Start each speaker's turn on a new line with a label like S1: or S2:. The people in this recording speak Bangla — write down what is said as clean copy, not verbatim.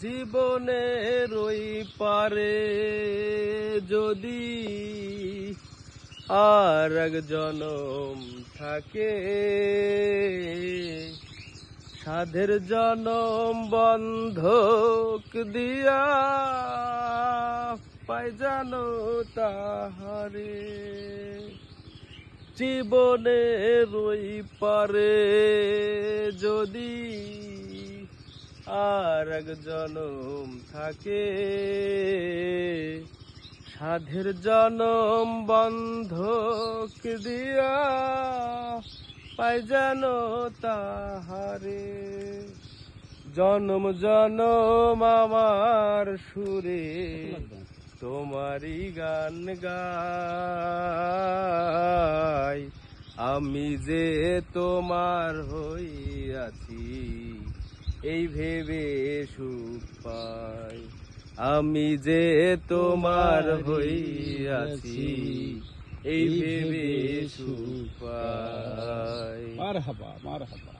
S1: জীবনের ওই পারে যদি আর এক জনম থাকে, সাধের জনম বন্ধক দিয়া পাই জানো তাহারে। জীবনের ওই পারে যদি আর এক জনম থাকে, সাধের জনম বন্ধক দিয়া পাই জানো তাহারে। জনম জনম আমার সুরে তোমারই গান গাই, আমি যে তোমার হইয়াছি এই ভেবে সুখ পাই। আমি যে তোমার হইয়াছি এই ভেবে সুখ পাই।
S2: মারহাবা মারহাবা।